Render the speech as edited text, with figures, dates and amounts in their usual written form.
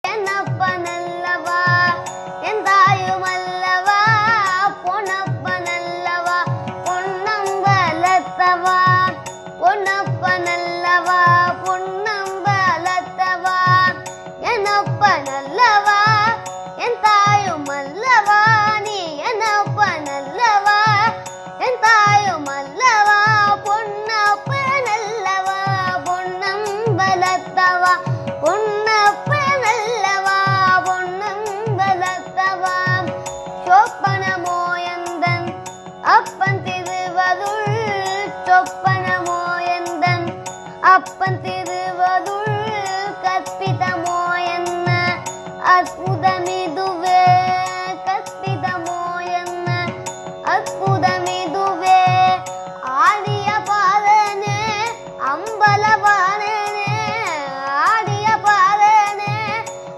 என்னப்பனல்லவா என் தாயுமல்லவா பொன்னப்பனல்லவா பொன்னம்பலத்தவா பொன்னப்பனல்லவா பொன்னம்பலத்தவா என்னப்பனல்லவா என் தாயுமல்லவா நீ என்னப்பனல்லவா என் தாயுமல்லவா பொன்னப்பனல்லவா பொன்னம்பலத்தவா பொன்னப்பனல்லவா பொன்னம்பலத்தவா சொப்பனமோயந்தன் அப்பன் திருவதுள் சொப்பனமோயந்தன் அப்பன் திருவதுள் கற்பிதமோயன்ன அற்புத